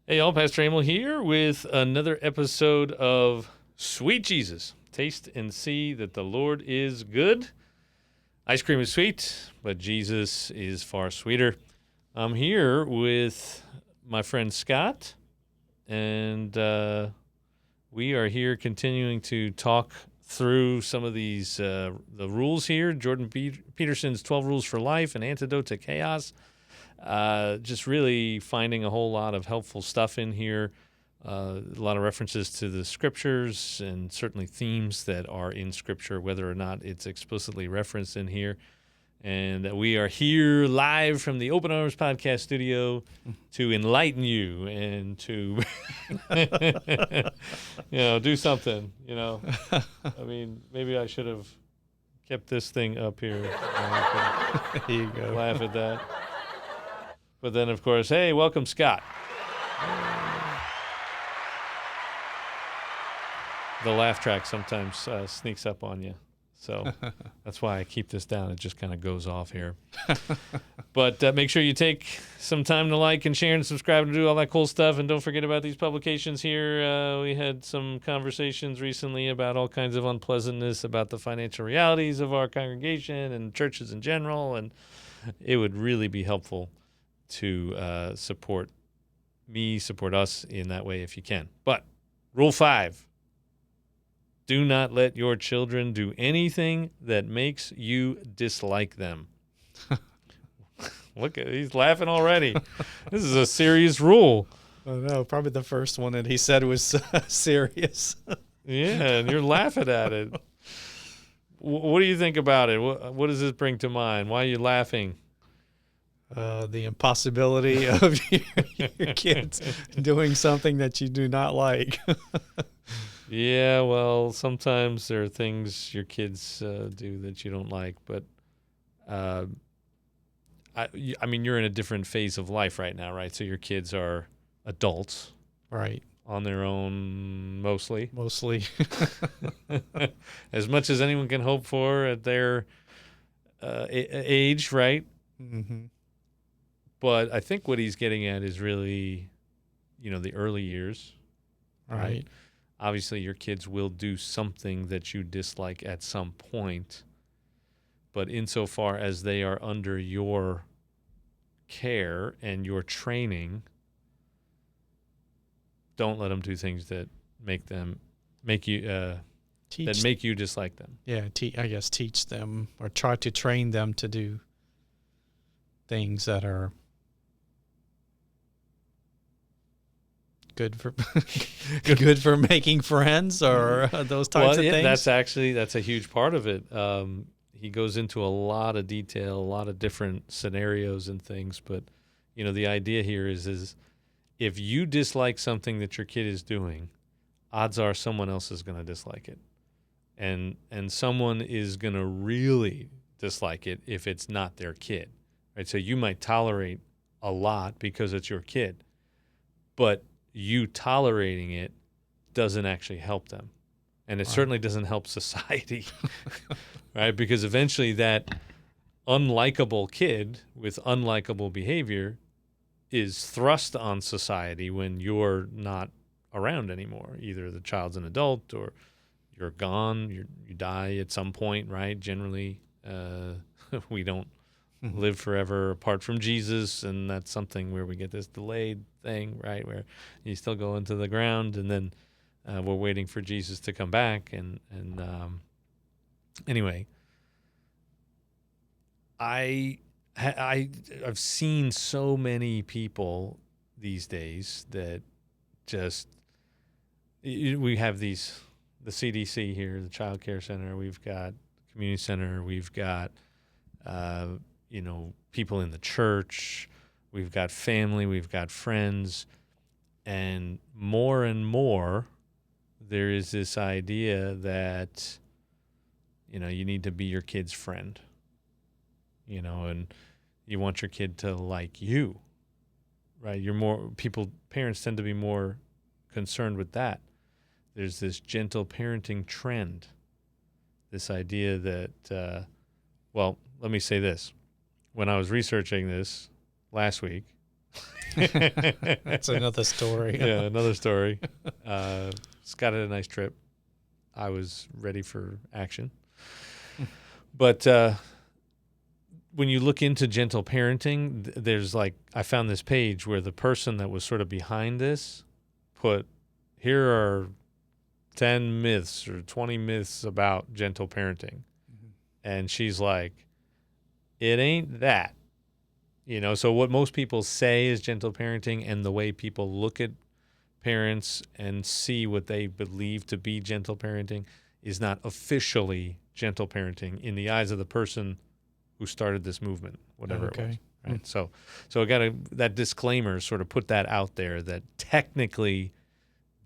Hey, y'all, Pastor Emil here with another episode of Sweet Jesus. Taste and see that the Lord is good. Ice cream is sweet, but Jesus is far sweeter. I'm here with my friend Scott, and we are here continuing to talk through some of these the rules here. Jordan Peterson's 12 Rules for Life, An Antidote to Chaos. Just really finding a whole lot of helpful stuff in here. A lot of references to the scriptures and certainly themes that are in scripture, whether or not it's explicitly referenced in here. And we are here live from the Open Arms Podcast Studio to enlighten you and to, do something, I mean, maybe I should have kept this thing up here. There you go. Laugh at that. But then, of course, hey, welcome, Scott. The laugh track sometimes sneaks up on you. So that's why I keep this down. It just kind of goes off here. But make sure you take some time to like and share and subscribe and do all that cool stuff. And don't forget about these publications here. We had some conversations recently about all kinds of unpleasantness about the financial realities of our congregation and churches in general. And it would really be helpful to support me, support us in that way if you can. But Rule 5, do not let your children do anything that makes you dislike them. Look, he's laughing already. This is a serious rule. Oh, no, probably the first one that he said was serious. Yeah, and you're laughing at it. What do you think about it? What does this bring to mind? Why are you laughing? The impossibility of your kids doing something that you do not like. Yeah, well, sometimes there are things your kids do that you don't like, but I mean, you're in a different phase of life right now, right? So your kids are adults, Right. On their own, mostly. As much as anyone can hope for at their age, right? Mm-hmm. But I think what he's getting at is really, the early years, Right. Obviously, your kids will do something that you dislike at some point, but insofar as they are under your care and your training, don't let them do things that make you dislike them. Yeah, I guess teach them or try to train them to do things that are good for making friends or those types of things. That's a huge part of it. He goes into a lot of detail, a lot of different scenarios and things, but the idea here is if you dislike something that your kid is doing, odds are someone else is going to dislike it, and someone is going to really dislike it if it's not their kid, right? So you might tolerate a lot because it's your kid, but you tolerating it doesn't actually help them. And it certainly doesn't help society, right? Because eventually that unlikable kid with unlikable behavior is thrust on society when you're not around anymore. Either the child's an adult or you're gone, you die at some point, right? Generally, we don't live forever apart from Jesus, and that's something where we get this delayed thing, right, where you still go into the ground, and then we're waiting for Jesus to come back. And anyway, I've seen so many people these days that just we have the CDC here, the Child Care Center, we've got Community Center, we've got people in the church, we've got family, we've got friends, and more there is this idea that you need to be your kid's friend, and you want your kid to like you, right? Parents tend to be more concerned with that. There's this gentle parenting trend, this idea that let me say this. When I was researching this last week, That's another story. Yeah, another story. Scott had a nice trip. I was ready for action. But when you look into gentle parenting, there's like, I found this page where the person that was sort of behind this put, here are 10 myths or 20 myths about gentle parenting. And she's like, it ain't that. You know, so what most people say is gentle parenting, and the way people look at parents and see what they believe to be gentle parenting is not officially gentle parenting in the eyes of the person who started this movement, whatever it was. Right. So I got that disclaimer, sort of put that out there, that technically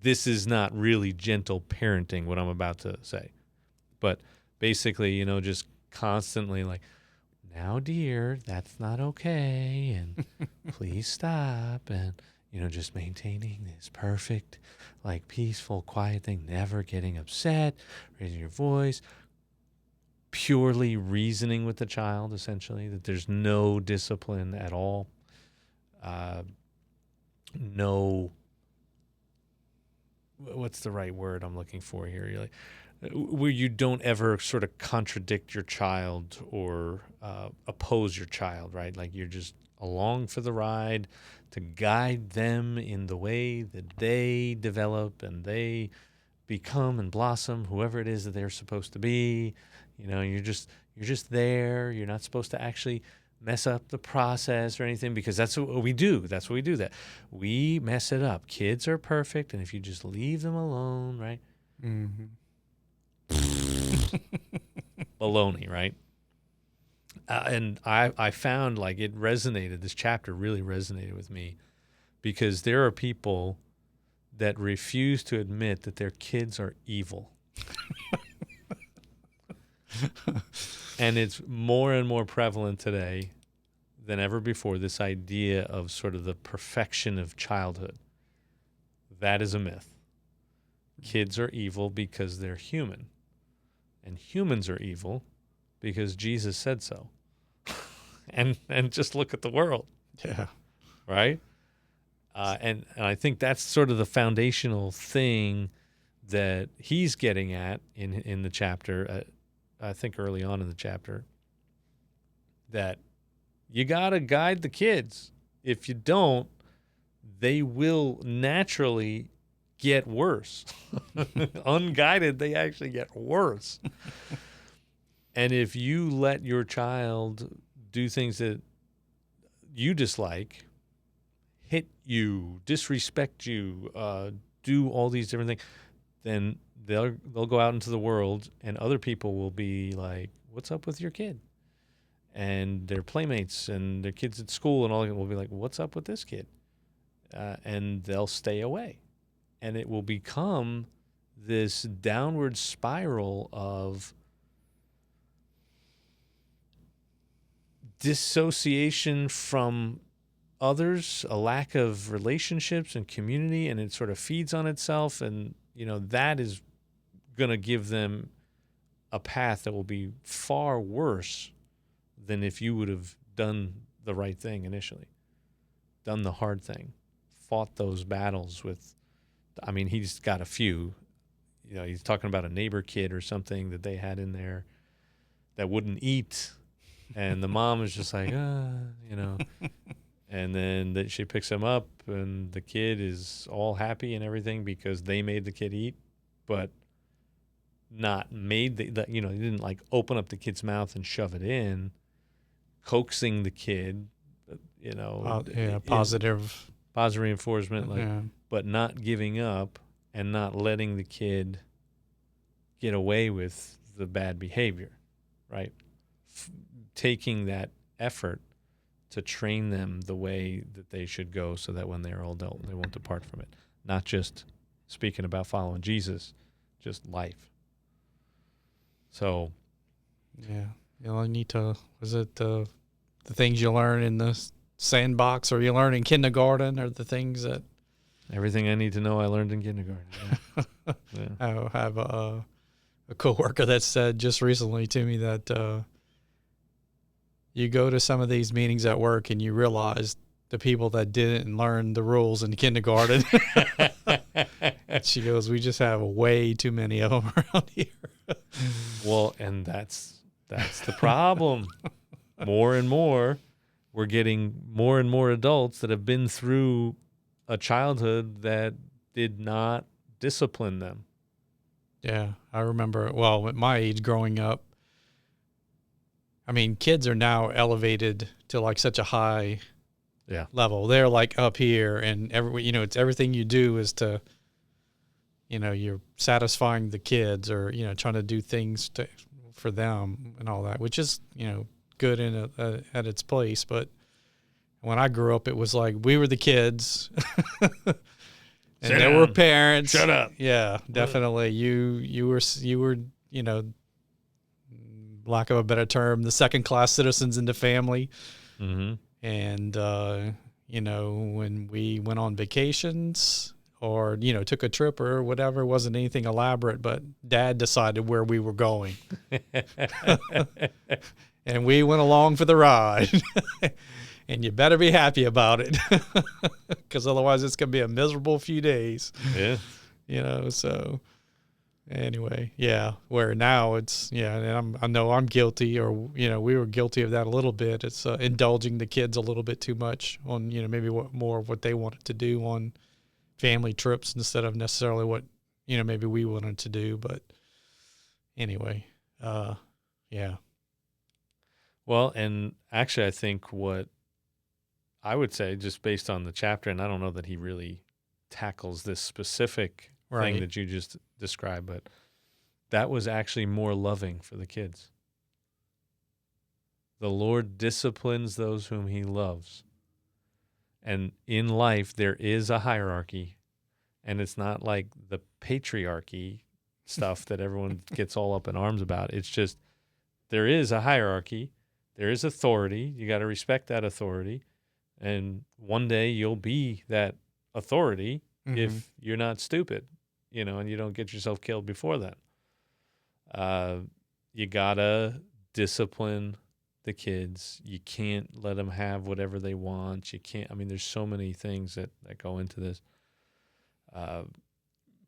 this is not really gentle parenting, what I'm about to say. But basically, you know, just constantly like, now, dear, that's not okay, and please stop, and, you know, just maintaining this perfect, like, peaceful, quiet thing, never getting upset, raising your voice, purely reasoning with the child, essentially, that there's no discipline at all, no, what's the right word I'm looking for here? You're like, where you don't ever sort of contradict your child or oppose your child, right? Like, you're just along for the ride to guide them in the way that they develop and they become and blossom, whoever it is that they're supposed to be. You know, you're just there. You're not supposed to actually mess up the process or anything, because that's what we do. That's what we do. That we mess it up. Kids are perfect, and if you just leave them alone, right? Mm-hmm. Baloney, right? And I found, like, it resonated. This chapter really resonated with me, because there are people that refuse to admit that their kids are evil. And it's more and more prevalent today than ever before, this idea of sort of the perfection of childhood. That is a myth. Kids are evil because they're human. And humans are evil because Jesus said so. and just look at the world. Yeah. Right? And I think that's sort of the foundational thing that he's getting at in the chapter, I think early on in the chapter, that you got to guide the kids. If you don't, they will naturally get worse. Unguided, they actually get worse. And if you let your child do things that you dislike, hit you, disrespect you, do all these different things, then they'll go out into the world, and other people will be like, what's up with your kid? And their playmates and their kids at school and all that will be like, what's up with this kid? And they'll stay away. And it will become this downward spiral of dissociation from others, a lack of relationships and community, and it sort of feeds on itself. And, you know, that is going to give them a path that will be far worse than if you would have done the right thing initially, done the hard thing, fought those battles with, I mean, he's got a few, you know, he's talking about a neighbor kid or something that they had in there that wouldn't eat. And the mom was just like, you know, and then she picks him up, and the kid is all happy and everything because they made the kid eat, but not made the you know, he didn't like open up the kid's mouth and shove it in, coaxing the kid, you know, positive reinforcement, like, but not giving up and not letting the kid get away with the bad behavior, right? Taking that effort to train them the way that they should go, so that when they're adult, they won't depart from it. Not just speaking about following Jesus, just life. So, yeah, you only need to. Was it the things you learn in the sandbox, or you learn in kindergarten, or the things that? Everything I need to know, I learned in kindergarten. Yeah. Yeah. I have a coworker that said just recently to me that you go to some of these meetings at work and you realize the people that didn't learn the rules in kindergarten. She goes, we just have way too many of them around here. Well, and that's the problem. More and more, we're getting more and more adults that have been through a childhood that did not discipline them. Yeah, I remember, well, at my age growing up, I mean, kids are now elevated to like such a high level. They're like up here, and it's everything you do is to, you're satisfying the kids, or, trying to do things for them and all that, which is, good at its place. But when I grew up, it was like we were the kids. And there were parents. Shut up. Yeah, definitely. You were, lack of a better term, the second-class citizens in the family. Mm-hmm. And, when we went on vacations or, took a trip or whatever, it wasn't anything elaborate, but Dad decided where we were going. And we went along for the ride. And you better be happy about it, because otherwise it's going to be a miserable few days. Yeah. So anyway, yeah, where now it's, and I know I'm guilty, or, we were guilty of that a little bit. It's indulging the kids a little bit too much on, maybe more of what they wanted to do on family trips instead of necessarily what, maybe we wanted to do. But anyway, yeah. Well, and actually I think what I would say, just based on the chapter, and I don't know that he really tackles this specific thing that you just described, but that was actually more loving for the kids. The Lord disciplines those whom he loves. And in life, there is a hierarchy, and it's not like the patriarchy stuff that everyone gets all up in arms about. It's just there is a hierarchy. There is authority. You got to respect that authority. And one day you'll be that authority if you're not stupid, and you don't get yourself killed before that. You got to discipline the kids. You can't let them have whatever they want. You can't, there's so many things that go into this.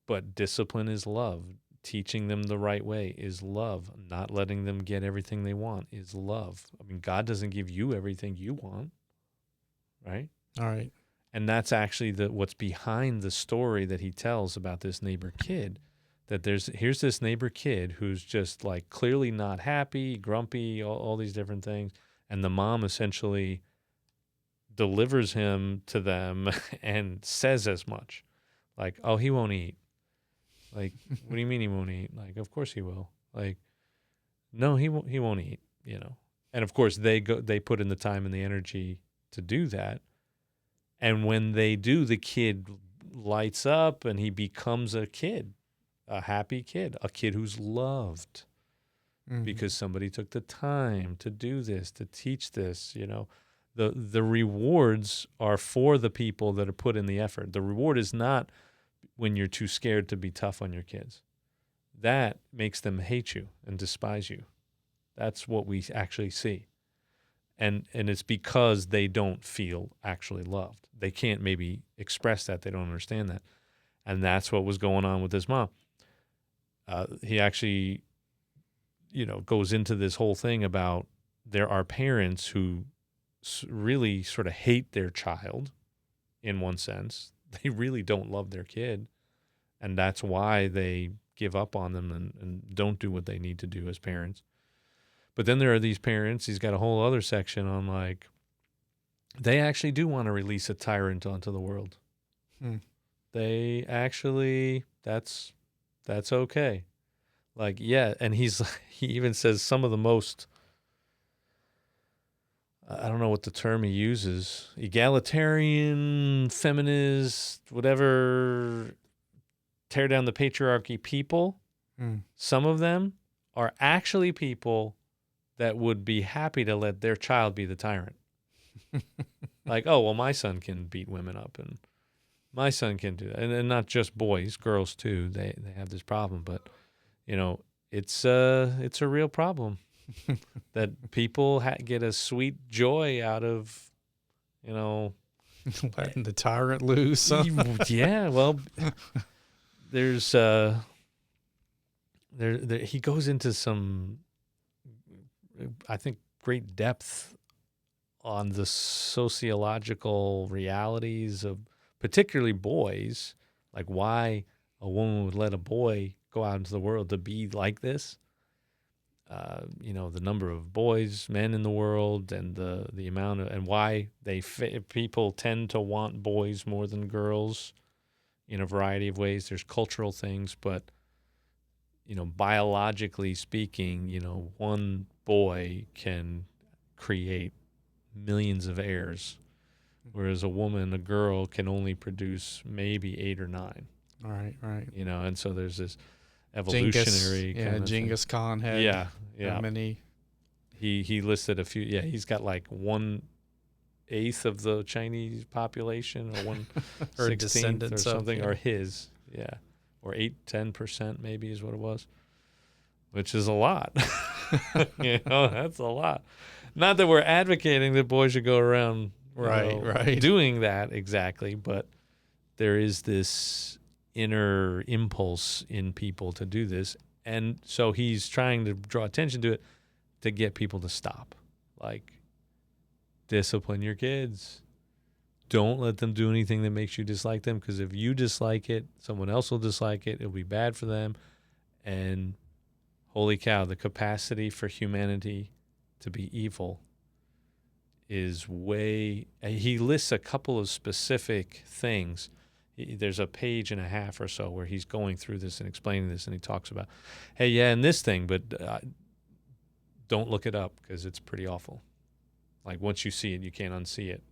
But discipline is love. Teaching them the right way is love. Not letting them get everything they want is love. God doesn't give you everything you want. Right? All right. And that's actually what's behind the story that he tells about this neighbor kid, that here's this neighbor kid who's just like clearly not happy, grumpy, all these different things. And the mom essentially delivers him to them and says as much. Like, oh, he won't eat. Like, what do you mean he won't eat? Like, of course he will. Like, no, he won't eat, And of course they put in the time and the energy to do that. And when they do, the kid lights up and he becomes a kid, a happy kid, a kid who's loved because somebody took the time to do this, to teach this, The rewards are for the people that are put in the effort. The reward is not when you're too scared to be tough on your kids. That makes them hate you and despise you. That's what we actually see. And it's because they don't feel actually loved. They can't maybe express that. They don't understand that. And that's what was going on with his mom. He actually, goes into this whole thing about there are parents who really sort of hate their child in one sense. They really don't love their kid. And that's why they give up on them and don't do what they need to do as parents. But then there are these parents, he's got a whole other section on like, they actually do want to release a tyrant onto the world. They actually, that's okay. Like, yeah. And he even says some of the most, I don't know what the term he uses, egalitarian, feminist, whatever, tear down the patriarchy people. Some of them are actually people that would be happy to let their child be the tyrant. Like, oh, well, my son can beat women up and my son can do that. And not just boys, girls too. They have this problem, but it's a real problem that people get a sweet joy out of, Letting the tyrant loose. Huh? Yeah, well, there's he goes into some, I think, great depth on the sociological realities of particularly boys, like why a woman would let a boy go out into the world to be like this. The number of boys, men in the world, and the amount of, and why people tend to want boys more than girls in a variety of ways. There's cultural things, but biologically speaking, one boy can create millions of heirs, whereas a girl can only produce maybe 8 or 9. Right. And so there's this evolutionary Genghis Khan had how many? He listed a few. Yeah, he's got like 1/8 of the Chinese population, or 1/16 or something, or his. Yeah, or 8-10% maybe is what it was, which is a lot. That's a lot. Not that we're advocating that boys should go around doing that exactly, but there is this inner impulse in people to do this. And so he's trying to draw attention to it to get people to stop. Like, discipline your kids. Don't let them do anything that makes you dislike them, because if you dislike it, someone else will dislike it. It'll be bad for them. And holy cow, the capacity for humanity to be evil is he lists a couple of specific things. There's a page and a half or so where he's going through this and explaining this, and he talks about, hey, yeah, and this thing, but don't look it up because it's pretty awful. Like, once you see it, you can't unsee it.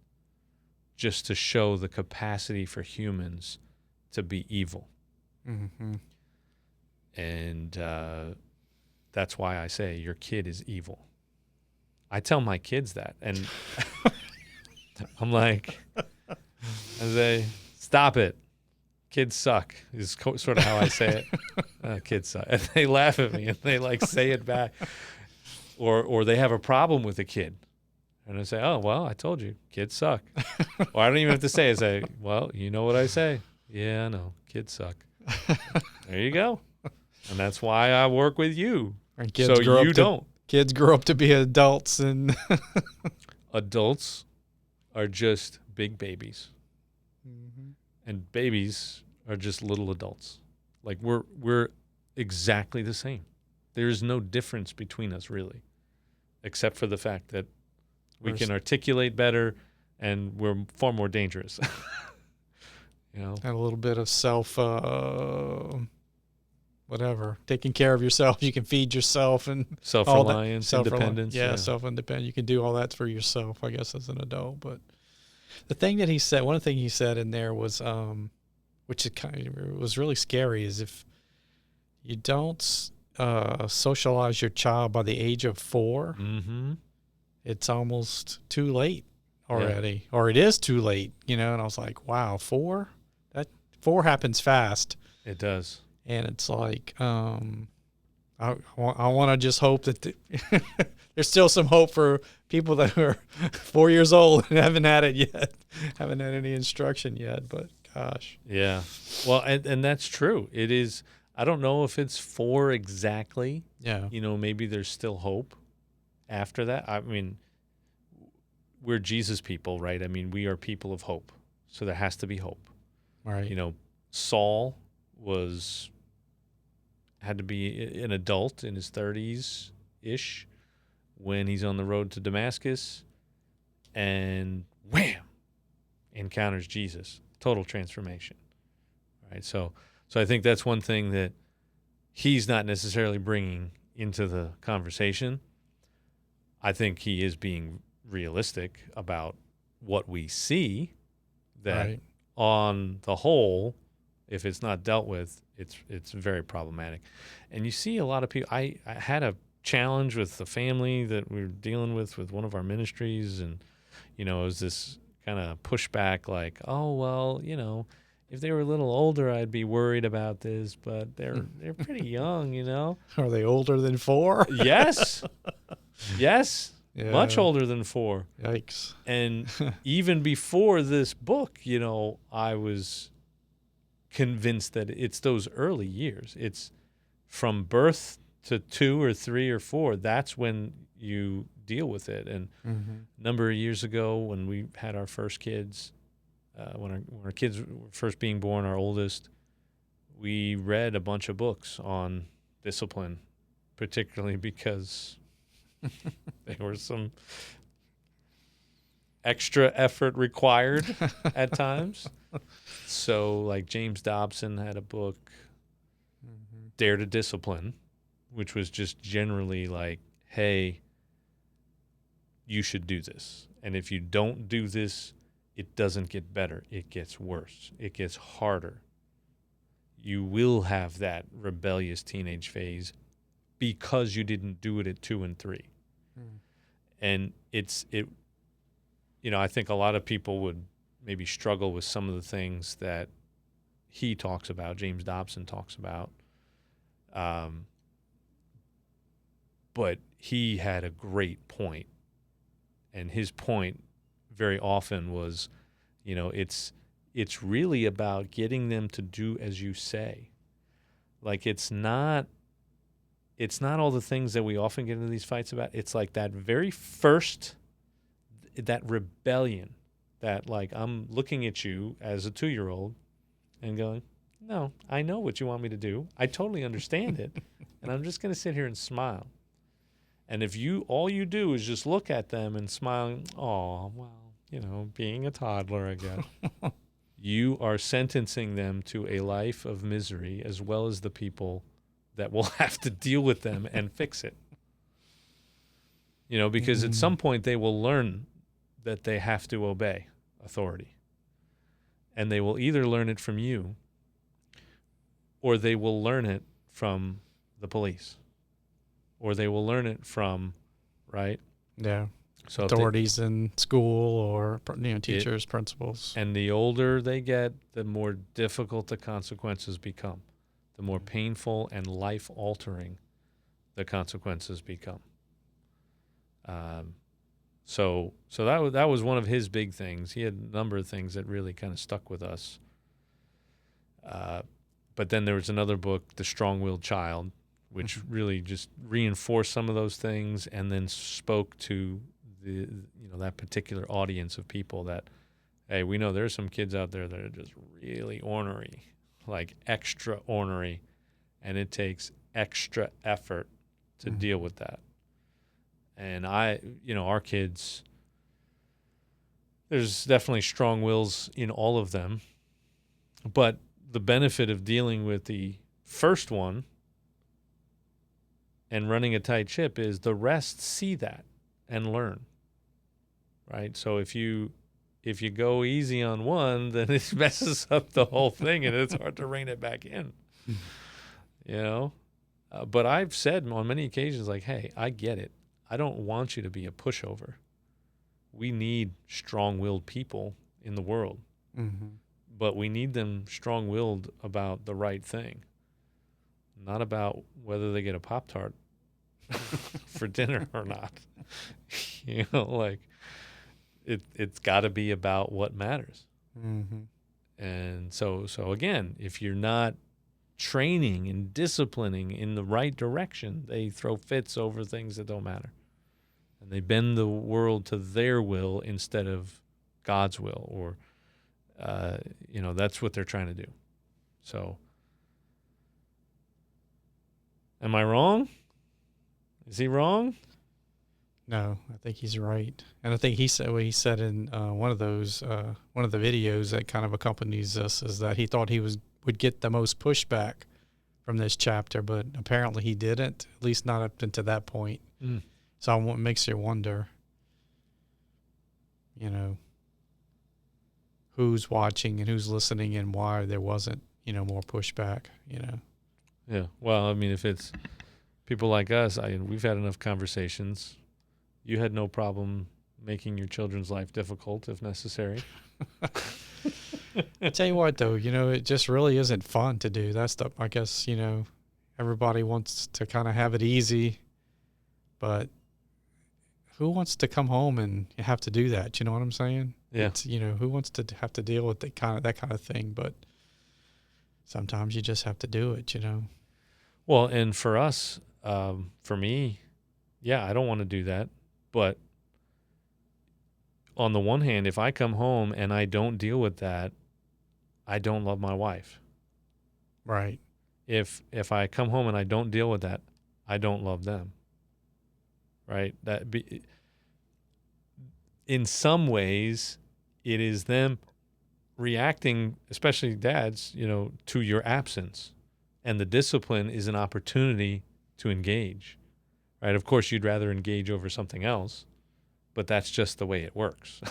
Just to show the capacity for humans to be evil. Mm-hmm. And that's why I say your kid is evil. I tell my kids that, and I'm like, I say, stop it. Kids suck is sort of how I say it. Kids suck. And they laugh at me, and they like say it back. Or they have a problem with a kid. And I say, oh, well, I told you, kids suck. Or I don't even have to say it. I say, well, you know what I say. Yeah, I know. Kids suck. There you go. And that's why I work with you. And kids so you don't. Kids grow up to be adults, and adults are just big babies. Mm-hmm. And babies are just little adults. Like, we're exactly the same. There's no difference between us, really, except for the fact that we can articulate better, and we're far more dangerous. And a little bit of taking care of yourself. You can feed yourself, and self-reliance, independence. Self-independent. You can do all that for yourself, I guess, as an adult. But the thing that he said, one thing he said in there was, which was really scary, is if you don't socialize your child by the age of 4, mm-hmm. it's almost too late already, or it is too late, And I was like, wow, 4? That 4 happens fast. It does. And it's like, I want to just hope that there's still some hope for people that are 4 years old and haven't had it yet, haven't had any instruction yet. But gosh, yeah. Well, and that's true. It is. I don't know if it's 4 exactly. Yeah. Maybe there's still hope after that. I mean, we're Jesus people, right? I mean, we are people of hope, so there has to be hope. Right. Saul had to be an adult in his 30s-ish when he's on the road to Damascus, and wham, encounters Jesus. Total transformation, right? So I think that's one thing that he's not necessarily bringing into the conversation. I think he is being realistic about what we see, that on the whole, if it's not dealt with, it's very problematic. And you see a lot of people. I had a challenge with the family that we were dealing with one of our ministries, and it was this kind of pushback, like, oh, well, if they were a little older, I'd be worried about this, but they're pretty young, Are they older than 4? Yes. much older than 4. Yikes. And even before this book, you know, I was convinced that it's those early years. It's from birth to 2 or 3 or 4. That's when you deal with it. And a number of years ago, when we had our first kids, when our kids were first being born, our oldest, we read a bunch of books on discipline, particularly because there were some extra effort required at times. So, like, James Dobson had a book, Dare to Discipline, which was just generally like, hey, you should do this. And if you don't do this, it doesn't get better. It gets worse. It gets harder. You will have that rebellious teenage phase because you didn't do it at 2 and 3. And you know, I think a lot of people would maybe struggle with some of the things that he talks about, James Dobson talks about. But he had a great point. And his point very often was, you know, it's really about getting them to do as you say. Like, it's not all the things that we often get into these fights about. It's like that very first, that rebellion, that, like, I'm looking at you as a 2-year-old and going, no, I know what you want me to do. I totally understand it. And I'm just going to sit here and smile. And if all you do is just look at them and smile, oh, well, you know, being a toddler, I guess, you are sentencing them to a life of misery, as well as the people that will have to deal with them and fix it. You know, because at some point they will learn that they have to obey authority. And they will either learn it from you, or they will learn it from the police, or they will learn it from, right? Yeah. So authorities in school, or, you know, teachers, principals. And the older they get, the more difficult the consequences become, the more painful and life-altering the consequences become. So that was one of his big things. He had a number of things that really kind of stuck with us. But then there was another book, The Strong-Willed Child, which really just reinforced some of those things, and then spoke to that particular audience of people that, hey, we know there's some kids out there that are just really ornery, like extra ornery, and it takes extra effort to deal with that. And our kids, there's definitely strong wills in all of them, but the benefit of dealing with the first one and running a tight ship is the rest see that and learn, right? So if you go easy on one, then it messes up the whole thing, and it's hard to rein it back in, you know? But I've said on many occasions, like, hey, I get it. I don't want you to be a pushover. We need strong-willed people in the world, but we need them strong-willed about the right thing, not about whether they get a Pop-Tart for dinner or not. You know, like, it's got to be about what matters. And so again, if you're not training and disciplining in the right direction, they throw fits over things that don't matter. And they bend the world to their will instead of God's will, or, that's what they're trying to do. So, am I wrong? Is he wrong? No, I think he's right. And I think he said in one of the videos that kind of accompanies this, is that he thought he would get the most pushback from this chapter, but apparently he didn't, at least not up until that point. So it makes you wonder, you know, who's watching and who's listening, and why there wasn't, more pushback, Yeah. Well, I mean, if it's people like us, we've had enough conversations. You had no problem making your children's life difficult if necessary. I tell you what, though, it just really isn't fun to do that stuff. I guess, everybody wants to kind of have it easy, but who wants to come home and have to do that? You know what I'm saying? Yeah. It's, who wants to have to deal with that kind of thing? But sometimes you just have to do it, Well, and for us, for me, yeah, I don't want to do that. But on the one hand, if I come home and I don't deal with that, I don't love my wife. Right. If I come home and I don't deal with that, I don't love them. Right? In some ways, it is them reacting, especially dads, to your absence. And the discipline is an opportunity to engage. Right? Of course, you'd rather engage over something else, but that's just the way it works.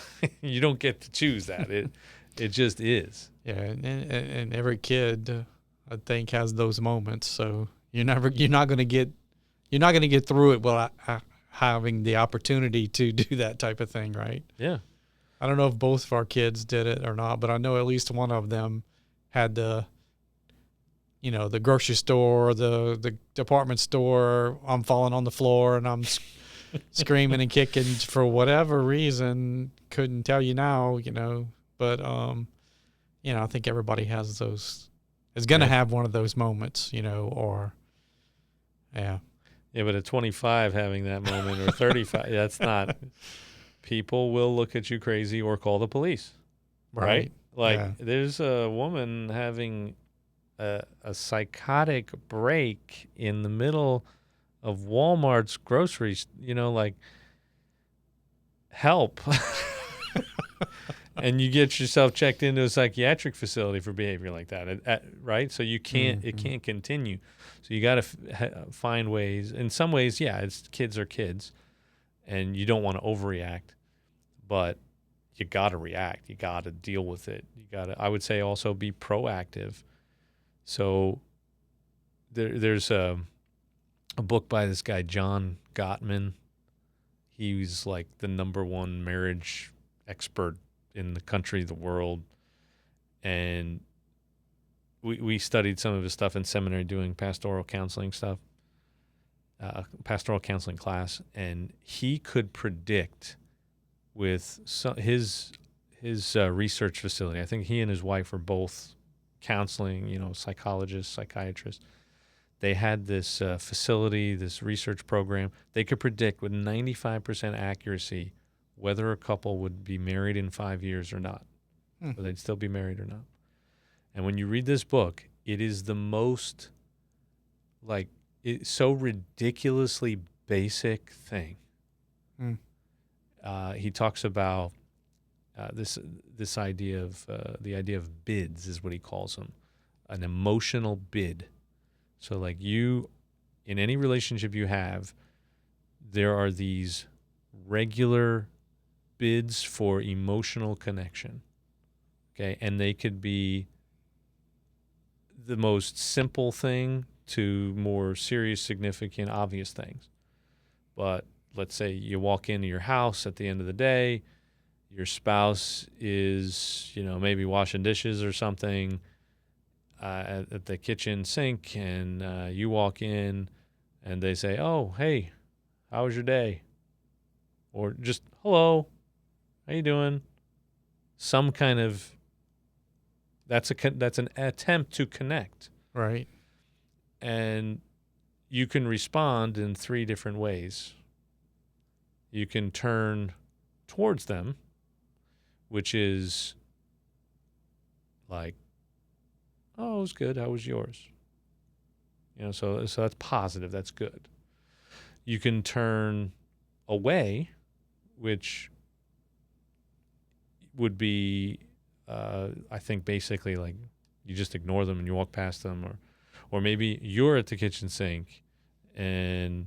You don't get to choose that. It just is. Yeah, and every kid, I think, has those moments. So you're not going to get through it without having the opportunity to do that type of thing, right? Yeah. I don't know if both of our kids did it or not, but I know at least one of them had the grocery store, the department store. I'm falling on the floor and I'm screaming and kicking for whatever reason. Couldn't tell you now, but I think everybody has those. Is going to have one of those moments, or yeah. Yeah, but at 25 having that moment or 35, that's not. People will look at you crazy or call the police. Right? Like there's a woman having a psychotic break in the middle of Walmart's groceries, like help. And you get yourself checked into a psychiatric facility for behavior like that, right? So you can't, it can't continue. So you got to find ways. In some ways, yeah, kids are kids, and you don't want to overreact, but you got to react. You got to deal with it. You got to, I would say, also be proactive. So there's a book by this guy, John Gottman. He's like the #1 marriage expert in the country, the world. And we studied some of his stuff in seminary doing pastoral counseling stuff, pastoral counseling class. And he could predict with his research facility. I think he and his wife were both counseling, psychologists, psychiatrists. They had this facility, this research program. They could predict with 95% accuracy whether a couple would be married in 5 years or not, whether they'd still be married or not. And when you read this book, it is the most, it's so ridiculously basic thing. He talks about this idea of the idea of bids is what he calls them, an emotional bid. So like you, in any relationship you have, there are these regular bids for emotional connection. Okay. And they could be the most simple thing to more serious, significant, obvious things. But let's say you walk into your house at the end of the day, your spouse is, maybe washing dishes or something at the kitchen sink, and you walk in and they say, "Oh, hey, how was your day?" Or just, "Hello, how you doing?" Some kind of, that's an attempt to connect. Right. And you can respond in 3 different ways. You can turn towards them, which is like, "Oh, it was good. How was yours?" So that's positive. That's good. You can turn away, which would be, I think, basically like you just ignore them and you walk past them, or maybe you're at the kitchen sink and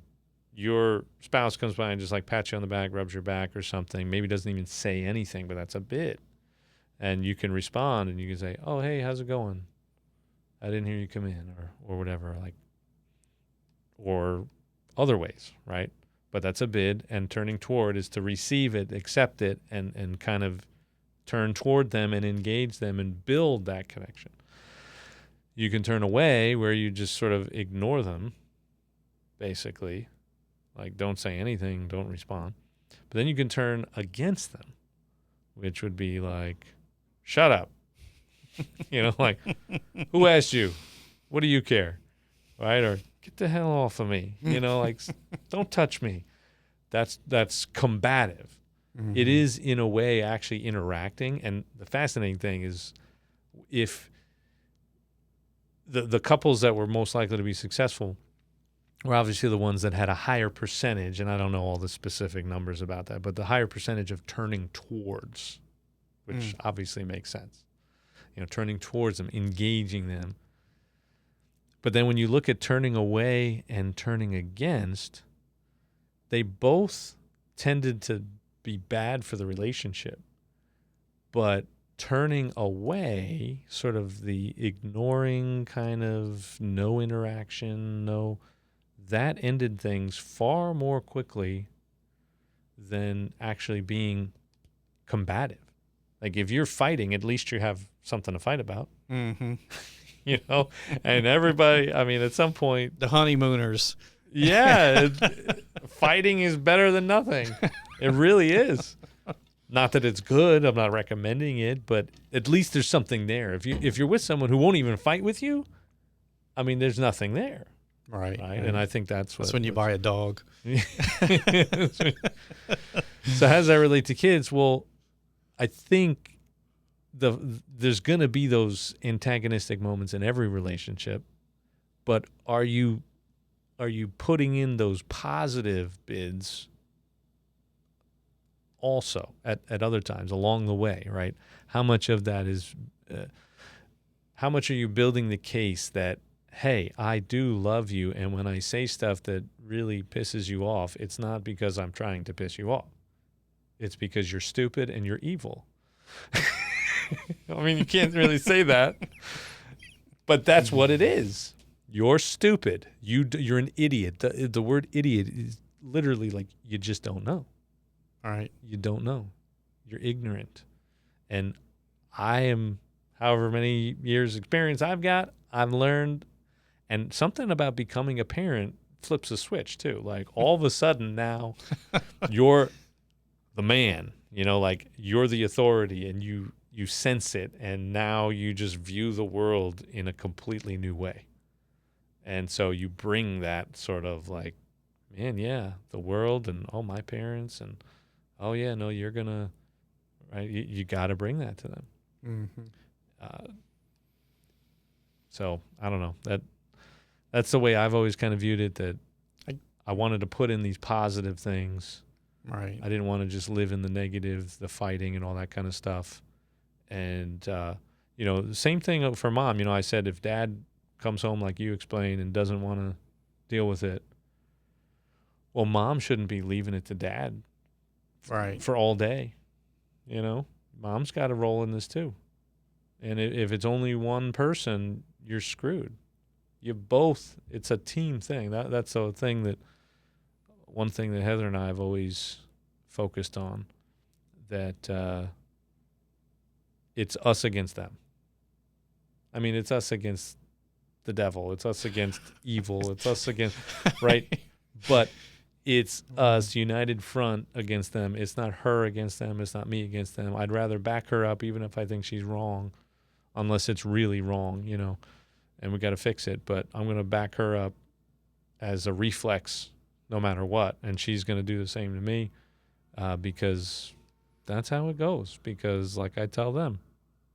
your spouse comes by and just like pats you on the back, rubs your back or something. Maybe doesn't even say anything, but that's a bit. And you can respond and you can say, "Oh, hey, how's it going? I didn't hear you come in," or whatever, or other ways, right? But that's a bid, and turning toward is to receive it, accept it, and kind of turn toward them and engage them and build that connection. You can turn away where you just sort of ignore them, basically, like don't say anything, don't respond. But then you can turn against them, which would be like, shut up. Like, who asked you? What do you care? Right? Or get the hell off of me. Like, don't touch me. That's combative. Mm-hmm. It is, in a way, actually interacting. And the fascinating thing is, if the couples that were most likely to be successful were obviously the ones that had a higher percentage, and I don't know all the specific numbers about that, but the higher percentage of turning towards, which obviously makes sense. Turning towards them, engaging them. But then when you look at turning away and turning against, they both tended to be bad for the relationship. But turning away, sort of the ignoring, kind of no interaction, that ended things far more quickly than actually being combative. Like, if you're fighting, at least you have something to fight about. Mm-hmm. And everybody, at some point. The honeymooners. Yeah. Fighting is better than nothing. It really is. Not that it's good. I'm not recommending it, but at least there's something there. If you're with someone who won't even fight with you, there's nothing there. Right. And I think that's when you buy a dog. So how does that relate to kids? Well, I think there's going to be those antagonistic moments in every relationship, but are you putting in those positive bids also at other times along the way, right? How much of that is how much are you building the case that, hey, I do love you, and when I say stuff that really pisses you off, it's not because I'm trying to piss you off. It's because you're stupid and you're evil. You can't really say that, but that's what it is. You're stupid. You're an idiot. The word idiot is literally like, you just don't know. All right. You don't know. You're ignorant. And I am, however many years experience I've got, I've learned, and something about becoming a parent flips a switch too. Like, all of a sudden now you're the man, like, you're the authority, and you sense it, and now you just view the world in a completely new way. And so you bring that sort of like, man, yeah, the world and my parents, and oh yeah, no, you're gonna, right? You got to bring that to them. Mm-hmm. So I don't know, that's the way I've always kind of viewed it. That I wanted to put in these positive things. Right. I didn't want to just live in the negative, the fighting and all that kind of stuff. And the same thing for Mom. I said, if Dad comes home like you explained and doesn't want to deal with it, well, Mom shouldn't be leaving it to Dad for all day. Mom's got a role in this too. And if it's only one person, you're screwed. It's a team thing. That's the thing one thing that Heather and I have always focused on, that it's us against them. It's us against the devil. It's us against evil. It's us against, right? But it's us united front against them. It's not her against them. It's not me against them. I'd rather back her up even if I think she's wrong, unless it's really wrong, and we got to fix it. But I'm going to back her up as a reflex no matter what, and she's going to do the same to me, because that's how it goes. Because like I tell them,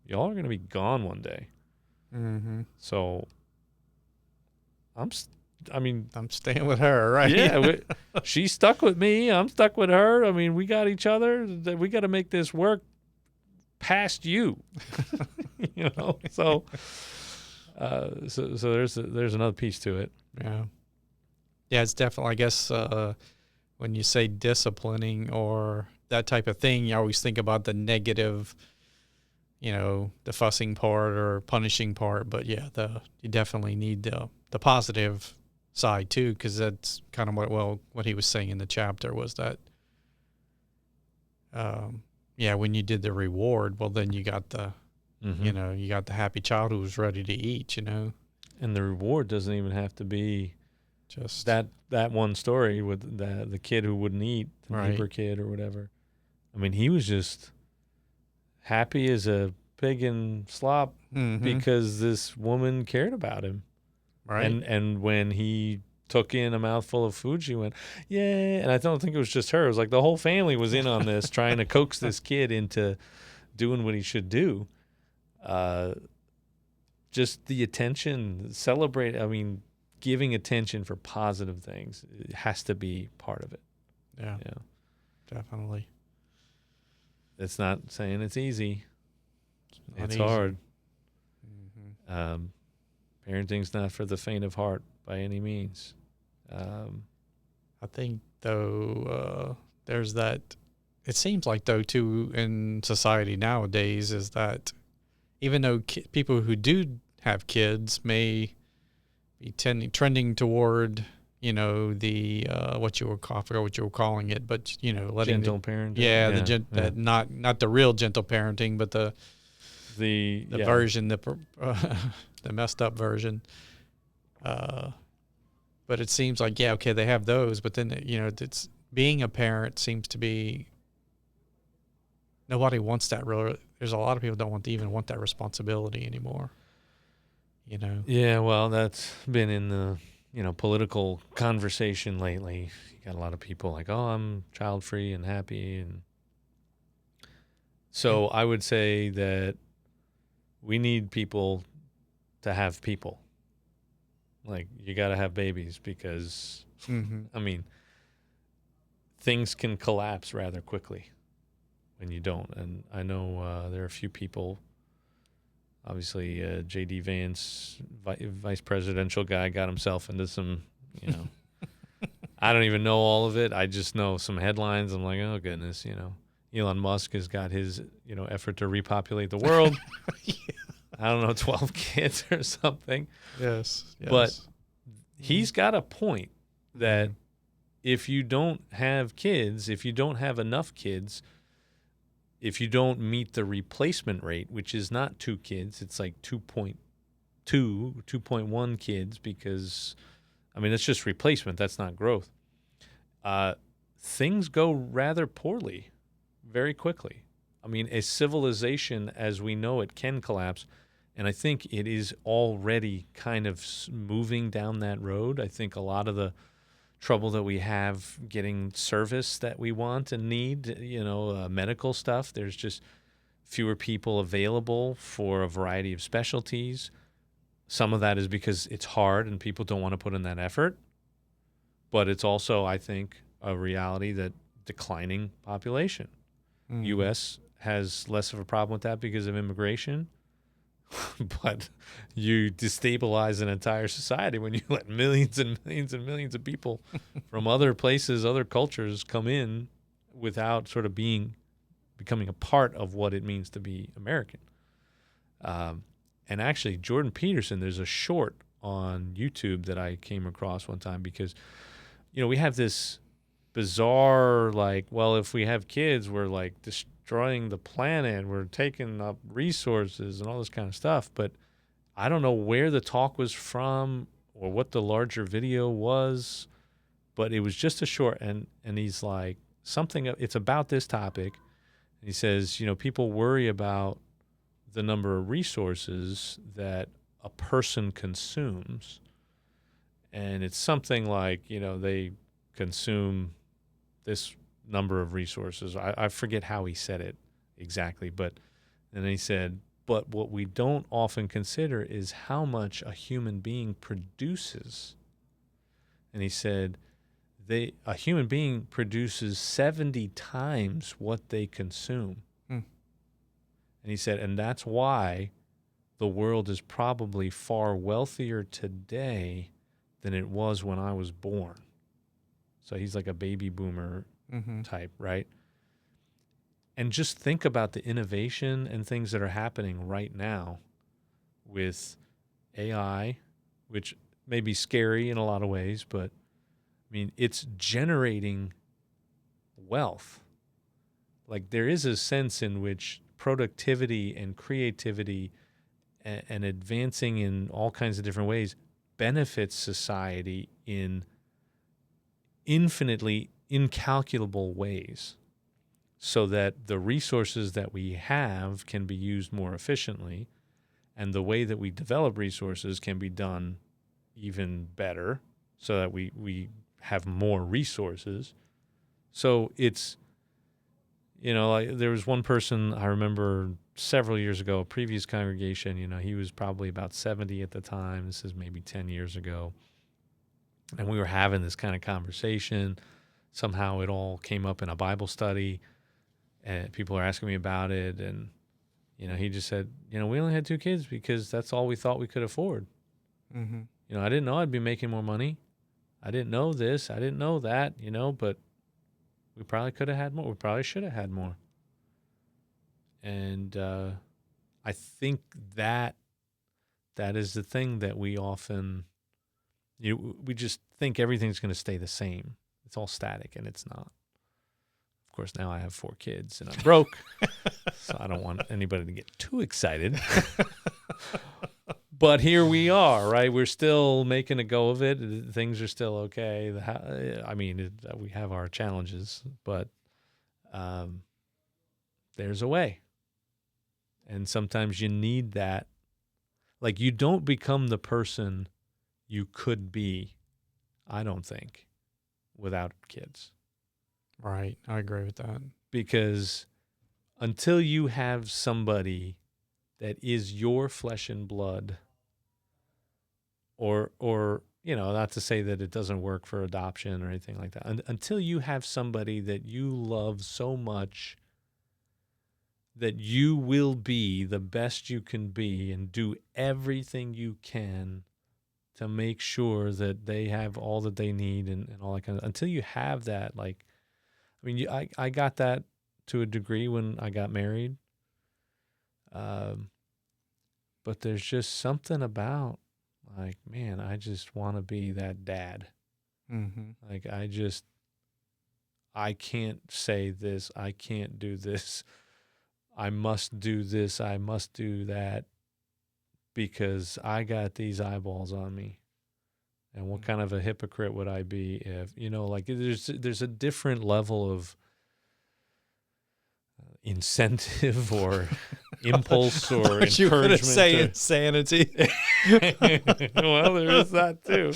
y'all are going to be gone one day. Mm-hmm. So I'm staying with her, right? Yeah, she's stuck with me. I'm stuck with her. We got each other. We got to make this work past you. So there's another piece to it. Yeah, it's definitely, I guess, when you say disciplining or that type of thing, you always think about the negative, the fussing part or punishing part. But yeah, you definitely need the positive side too, because that's kind of what he was saying in the chapter was that, when you did the reward, well, then you got the, you got the happy child who was ready to eat, And the reward doesn't even have to be Just that one story with the kid who wouldn't eat, the right. neighbor kid or whatever. I mean, he was just happy as a pig in slop because this woman cared about him. Right. And when he took in a mouthful of food, she went, "Yeah!" And I don't think it was just her; it was like the whole family was in on this, trying to coax this kid into doing what he should do. Just the attention, celebrate. I mean, giving attention for positive things has to be part of it. Yeah, definitely. It's not saying it's easy. It's easy. hard. Parenting's not for the faint of heart by any means. I think, though, there's that. It seems like, though, too, in society nowadays, is that even though people who do have kids may be trending toward, the what you were I forgot what you were calling it, but letting gentle parenting. Yeah, that not the real gentle parenting, but the version, the messed up version. But it seems like, okay, they have those, but then it's being a parent seems to be nobody wants that. Really, there's a lot of people don't even want that responsibility anymore. Yeah, well, that's been in the political conversation lately. You got a lot of people like, "Oh, I'm child free and happy," and so I would say that we need people to have people. Like, you got to have babies because, I mean, things can collapse rather quickly when you don't. And I know there are a few people, obviously J.D. Vance, vice presidential guy, got himself into some, I don't even know all of it. I just know some headlines. I'm like, oh, goodness, Elon Musk has got his, effort to repopulate the world. Yeah. I don't know, 12 kids or something. Yes. But he's got a point that if you don't have kids, if you don't have enough kids, if you don't meet the replacement rate, which is not 2 kids, it's like 2.2, 2.1 kids because, I mean, it's just replacement. That's not growth. Things go rather poorly very quickly. I mean, a civilization as we know it can collapse. And I think it is already kind of moving down that road. I think a lot of the trouble that we have getting service that we want and need, medical stuff, there's just fewer people available for a variety of specialties. Some of that is because it's hard and people don't want to put in that effort. But it's also, I think, a reality that declining population. U.S. has less of a problem with that because of immigration. But you destabilize an entire society when you let millions and millions and millions of people from other places, other cultures come in without sort of becoming a part of what it means to be American. And actually, Jordan Peterson, there's a short on YouTube that I came across one time because, we have this bizarre, like, well, if we have kids, we're like destroying the planet, we're taking up resources and all this kind of stuff. But I don't know where the talk was from or what the larger video was, but it was just a short. And he's like, it's about this topic. And he says, people worry about the number of resources that a person consumes. And it's something like, they consume this number of resources. I forget how he said it exactly, but then he said, but what we don't often consider is how much a human being produces. And he said, a human being produces 70 times what they consume. And he said, and that's why the world is probably far wealthier today than it was when I was born. So he's like a baby boomer type, right? And just think about the innovation and things that are happening right now with AI, which may be scary in a lot of ways, but I mean, it's generating wealth. Like, there is a sense in which productivity and creativity and advancing in all kinds of different ways benefits society in infinitely incalculable ways so that the resources that we have can be used more efficiently, and the way that we develop resources can be done even better so that we have more resources. So it's, like there was one person I remember several years ago, a previous congregation, he was probably about 70 at the time. This is maybe 10 years ago. And we were having this kind of conversation. Somehow it all came up in a Bible study, and people are asking me about it. And, he just said, we only had 2 kids because that's all we thought we could afford. Mm-hmm. I didn't know I'd be making more money. I didn't know this. I didn't know that, but we probably could have had more. We probably should have had more. And I think that is the thing that we often, we just think everything's going to stay the same. It's all static, and it's not. Of course, now I have 4 kids, and I'm broke, so I don't want anybody to get too excited. But here we are, right? We're still making a go of it. Things are still okay. We have our challenges, but there's a way. And sometimes you need that. Like, you don't become the person you could be, I don't think, without kids. Right. I agree with that. Because until you have somebody that is your flesh and blood, or not to say that it doesn't work for adoption or anything like that, until you have somebody that you love so much that you will be the best you can be and do everything you can to make sure that they have all that they need and all that kind of, until you have that, I got that to a degree when I got married. But there's just something about, man, I just want to be that dad. Mm-hmm. I can't say this. I can't do this. I must do this. I must do that because I got these eyeballs on me. And what kind of a hypocrite would I be if, there's a different level of incentive or impulse or encouragement. You were say insanity. Well, there is that too.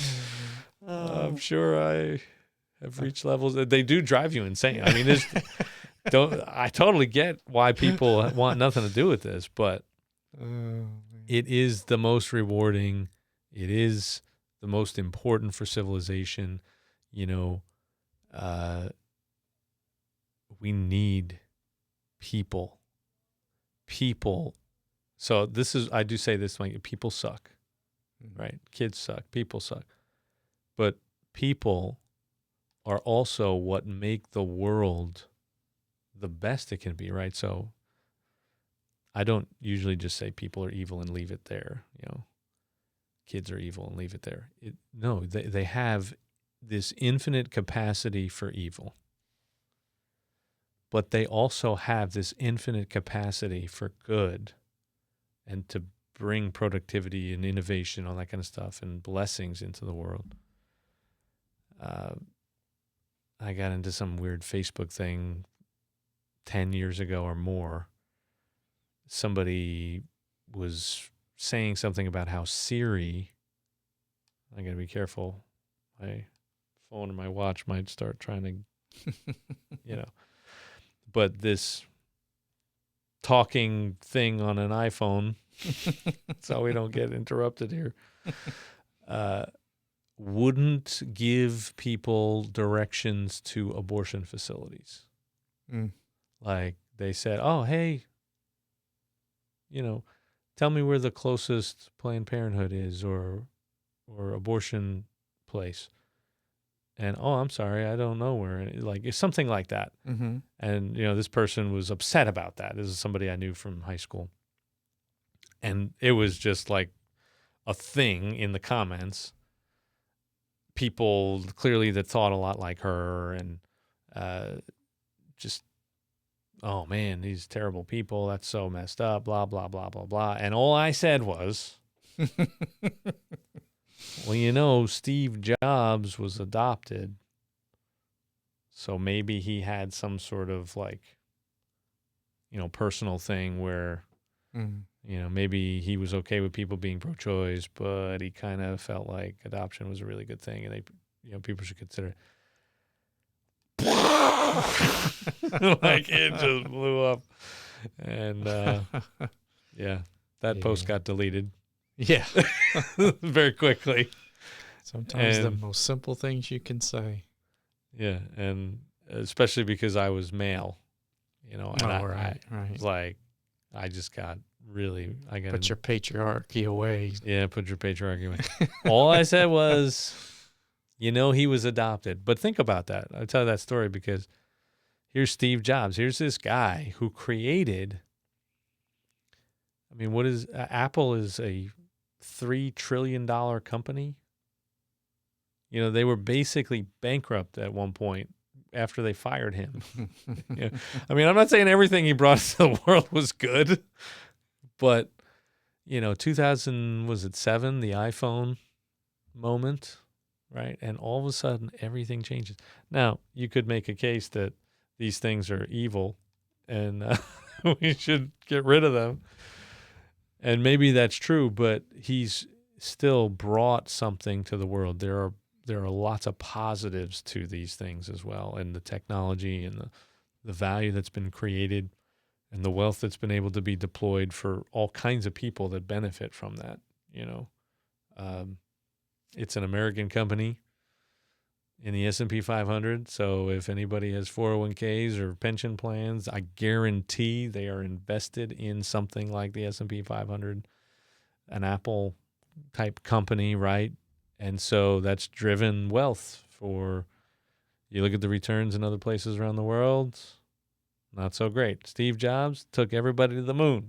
I'm sure I have reached levels that they do drive you insane. I mean, I totally get why people want nothing to do with this, but it is the most rewarding. It is the most important for civilization. We need people. So I do say this, people suck, right? Kids suck. People suck. But people are also what make the world the best it can be, right? So I don't usually just say people are evil and leave it there. Kids are evil and leave it there. No, they have this infinite capacity for evil. But they also have this infinite capacity for good and to bring productivity and innovation, all that kind of stuff, and blessings into the world. I got into some weird Facebook thing 10 years ago or more. Somebody was saying something about how Siri, I got to be careful. My phone and my watch might start trying to, but this talking thing on an iPhone, so we don't get interrupted here, wouldn't give people directions to abortion facilities. Like they said, oh, hey, tell me where the closest Planned Parenthood is or abortion place. And, oh, I'm sorry, I don't know where. It's something like that. Mm-hmm. And, this person was upset about that. This is somebody I knew from high school. And it was just like a thing in the comments. People clearly that thought a lot like her and just, oh, man, these terrible people. That's so messed up, blah, blah, blah, blah, blah. And all I said was, Well, Steve Jobs was adopted, so maybe he had some sort of personal thing where, maybe he was okay with people being pro-choice, but he kind of felt like adoption was a really good thing, and people should consider it. It just blew up, and that post got deleted. Yeah, very quickly. Sometimes the most simple things you can say. Yeah, and especially because I was male, and right. It's like I just got really. I got put your patriarchy away. Yeah, put your patriarchy away. All I said was, he was adopted. But think about that. I'll tell you that story because here's Steve Jobs. Here's this guy who created. I mean, what is Apple is a $3 trillion company. They were basically bankrupt at one point after they fired him. I mean, I'm not saying everything he brought to the world was good, but 2007, the iPhone moment, right? And all of a sudden, everything changes. Now, you could make a case that these things are evil and we should get rid of them. And maybe that's true, but he's still brought something to the world. There are lots of positives to these things as well, and the technology and the value that's been created and the wealth that's been able to be deployed for all kinds of people that benefit from that. It's an American company in the S&P 500. So if anybody has 401ks or pension plans, I guarantee they are invested in something like the S&P 500, an Apple type company, right? And so that's driven wealth for, you look at the returns in other places around the world, not so great. Steve Jobs took everybody to the moon.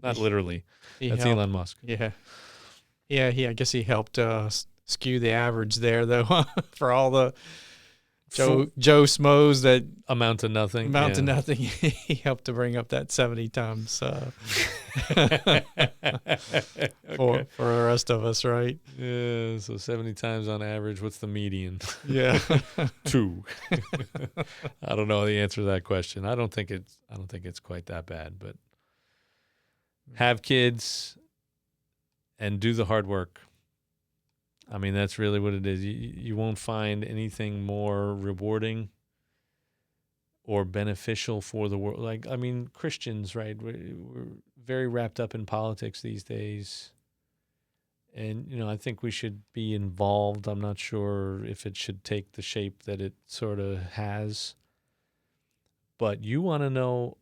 Not literally. That's Elon Musk. Yeah. Yeah, I guess he helped skew the average there, though, for all the Joe Schmoes that amount to nothing. To nothing. He helped to bring up that 70 times Okay. for the rest of us, right? Yeah, so 70 times on average. What's the median? Yeah. 2. I don't know the answer to that question. I don't think it's quite that bad, but have kids and do the hard work. I mean, that's really what it is. You won't find anything more rewarding or beneficial for the world. Christians, right? We're very wrapped up in politics these days. And, I think we should be involved. I'm not sure if it should take the shape that it sort of has. But you want to know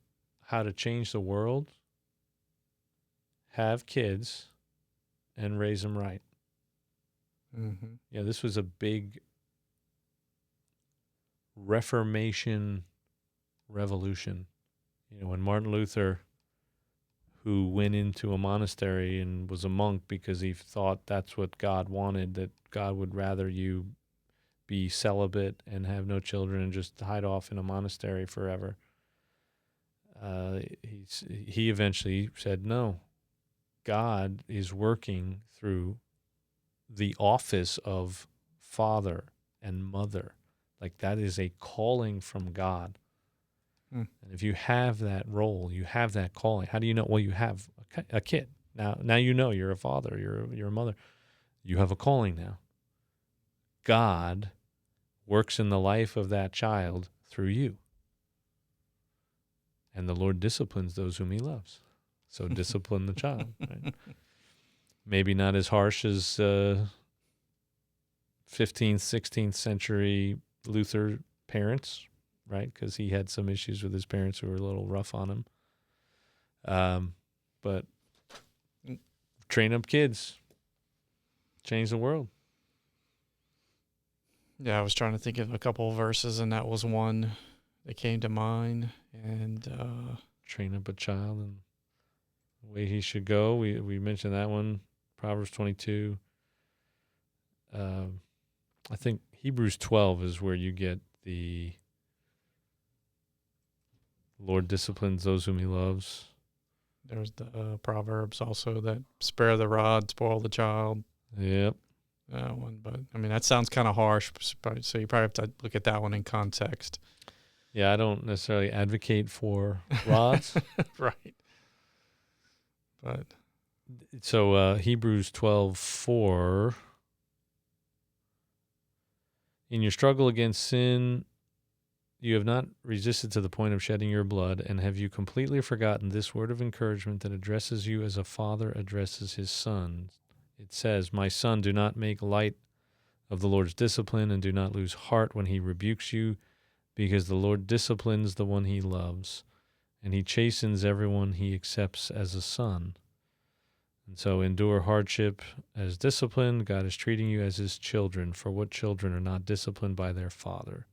how to change the world? Have kids and raise them right. Mm-hmm. Yeah, this was a big Reformation revolution. When Martin Luther, who went into a monastery and was a monk because he thought that's what God wanted, that God would rather you be celibate and have no children and just hide off in a monastery forever. He eventually said, no, God is working through the office of father and mother. Like, that is a calling from God. And if you have that role, you have that calling. How do you know? Well, you have a kid. Now you're a father, you're a mother. You have a calling now. God works in the life of that child through you. And the Lord disciplines those whom he loves. So discipline the child, right? Maybe not as harsh as 15th, 16th century Luther parents, right? Because he had some issues with his parents who were a little rough on him. But train up kids, change the world. Yeah, I was trying to think of a couple of verses, and that was one that came to mind. And train up a child and the way he should go. We mentioned that one, Proverbs 22. I think Hebrews 12 is where you get the Lord disciplines those whom he loves. There's the Proverbs also that spare the rod, spoil the child. Yep. that one, but I mean, that sounds kind of harsh. So you probably have to look at that one in context. Yeah, I don't necessarily advocate for rods. Right. But so Hebrews 12:4. In your struggle against sin, you have not resisted to the point of shedding your blood, and have you completely forgotten this word of encouragement that addresses you as a father addresses his son? It says, "My son, do not make light of the Lord's discipline, and do not lose heart when he rebukes you, because the Lord disciplines the one he loves, and he chastens everyone he accepts as a son." And so endure hardship as discipline. God is treating you as his children, for what children are not disciplined by their father?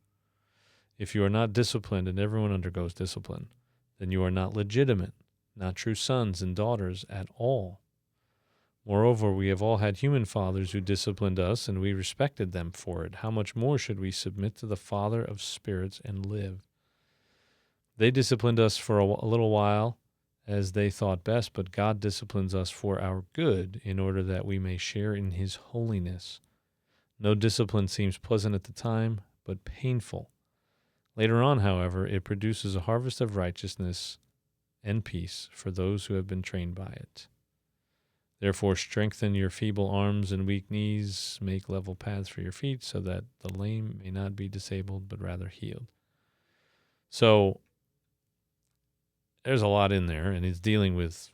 If you are not disciplined, and everyone undergoes discipline, then you are not legitimate, not true sons and daughters at all. Moreover, we have all had human fathers who disciplined us, and we respected them for it. How much more should we submit to the Father of spirits and live? They disciplined us for a little while, as they thought best, but God disciplines us for our good, in order that we may share in his holiness. No discipline seems pleasant at the time, but painful. Later on, however, it produces a harvest of righteousness and peace for those who have been trained by it. Therefore, strengthen your feeble arms and weak knees, make level paths for your feet, so that the lame may not be disabled, but rather healed. So there's a lot in there, and it's dealing with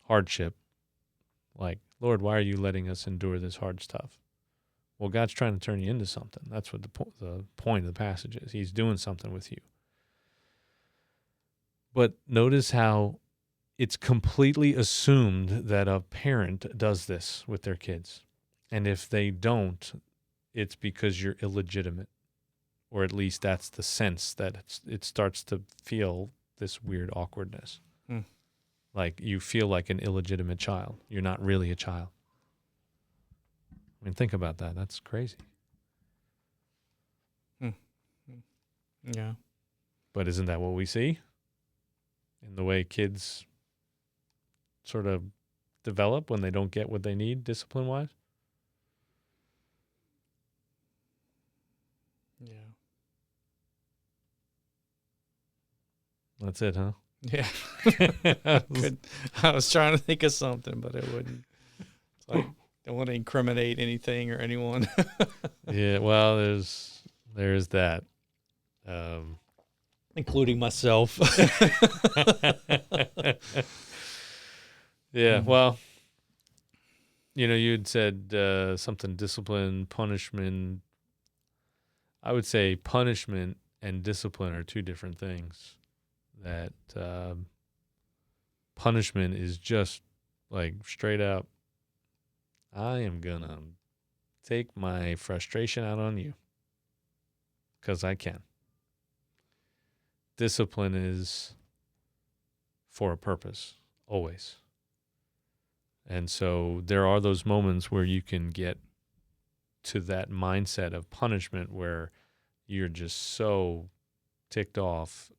hardship. Like, Lord, why are you letting us endure this hard stuff? Well, God's trying to turn you into something. That's what the point of the passage is. He's doing something with you. But notice how it's completely assumed that a parent does this with their kids. And if they don't, it's because you're illegitimate. Or at least that's the sense that it starts to feel this weird awkwardness. Like you feel like an illegitimate child. You're not really a child. I mean, think about that. That's crazy. Yeah. But isn't that what we see in the way kids sort of develop when they don't get what they need discipline-wise? Yeah. That's it, huh? Yeah. I was trying to think of something, but it wouldn't. It's like, don't want to incriminate anything or anyone. Yeah, well, there's that. Including myself. Yeah, well, you had said something discipline, punishment. I would say punishment and discipline are two different things. That punishment is just like straight up, I am going to take my frustration out on you because I can. Discipline is for a purpose, always. And so there are those moments where you can get to that mindset of punishment where you're just so ticked off.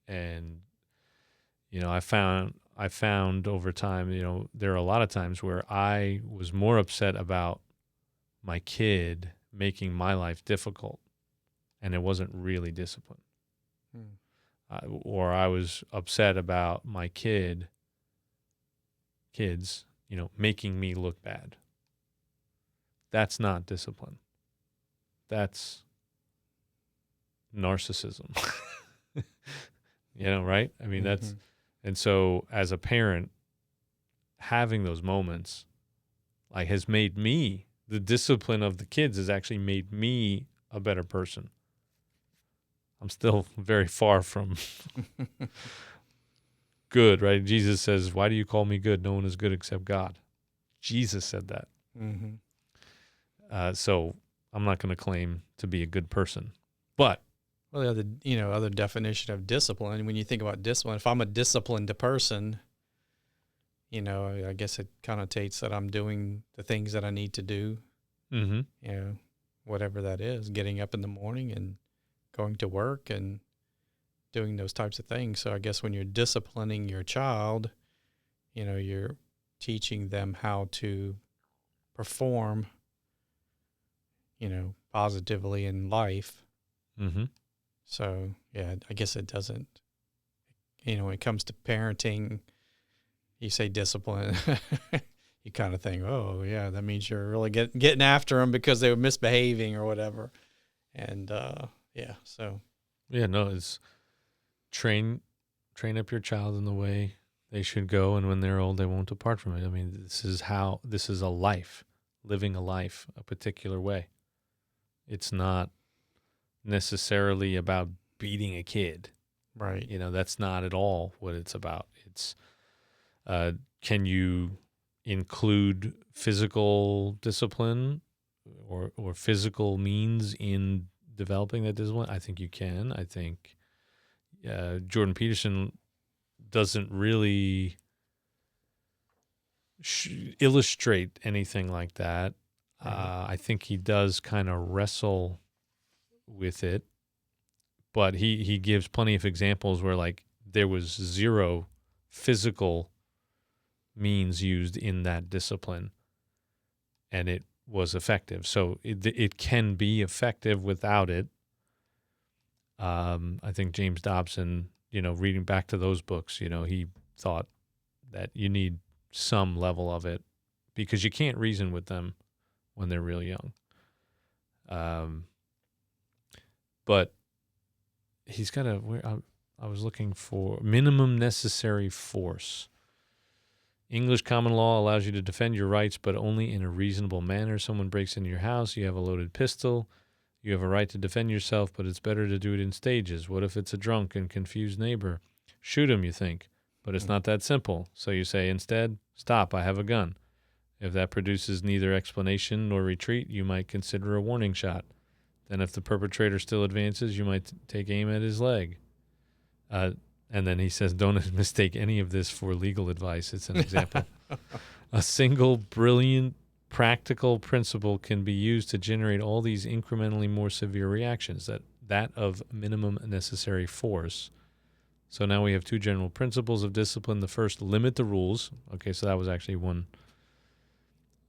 And, I found over time, there are a lot of times where I was more upset about my kid making my life difficult, and it wasn't really discipline. Or I was upset about my kids, making me look bad. That's not discipline. That's narcissism. Right? I mean, that's, and so as a parent, having those moments has made me, the discipline of the kids has actually made me a better person. I'm still very far from good, right? Jesus says, "Why do you call me good? No one is good except God." Jesus said that. So I'm not going to claim to be a good person, but well, the other definition of discipline. When you think about discipline, if I'm a disciplined person, I guess it connotates that I'm doing the things that I need to do. Whatever that is, getting up in the morning and going to work and doing those types of things. So I guess when you're disciplining your child, you're teaching them how to perform positively in life. Mm-hmm. So, yeah, I guess it doesn't, when it comes to parenting, you say discipline, you kind of think, oh, yeah, that means you're really getting after them because they were misbehaving or whatever. And, yeah, so. Yeah, no, it's train up your child in the way they should go, and when they're old, they won't depart from it. I mean, this is a life, living a life a particular way. It's not necessarily about beating a kid. Right. That's not at all what it's about. It's can you include physical discipline or physical means in developing that discipline? I think you can. I think Jordan Peterson doesn't really illustrate anything like that. I think he does kind of wrestle with it, but he gives plenty of examples where like there was zero physical means used in that discipline, and it was effective. So it can be effective without it. I think James Dobson, reading back to those books, he thought that you need some level of it because you can't reason with them when they're real young. But he's got I was looking for minimum necessary force. English common law allows you to defend your rights, but only in a reasonable manner. Someone breaks into your house, you have a loaded pistol. You have a right to defend yourself, but it's better to do it in stages. What if it's a drunk and confused neighbor? Shoot him, you think. But it's not that simple. So you say instead, stop, I have a gun. If that produces neither explanation nor retreat, you might consider a warning shot. Then if the perpetrator still advances, you might take aim at his leg. And then he says, don't mistake any of this for legal advice. It's an example. A single brilliant practical principle can be used to generate all these incrementally more severe reactions, that of minimum necessary force. So now we have two general principles of discipline. The first, limit the rules. Okay, so that was actually one.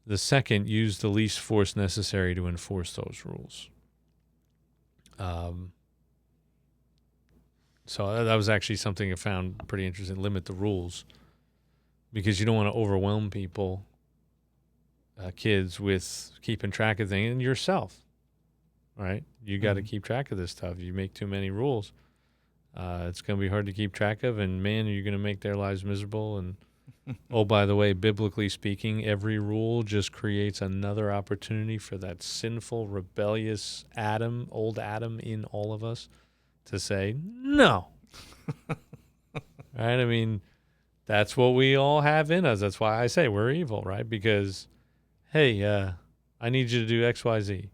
The second, use the least force necessary to enforce those rules. So that was actually something I found pretty interesting. Limit the rules, because you don't want to overwhelm people, kids, with keeping track of things, and yourself, right? You got to keep track of this stuff. You make too many rules, it's going to be hard to keep track of, and man, you're going to make their lives miserable. And oh, by the way, biblically speaking, every rule just creates another opportunity for that sinful, rebellious old Adam in all of us to say no. Right? I mean, that's what we all have in us. That's why I say we're evil, right? Because, hey, I need you to do X, Y, Z.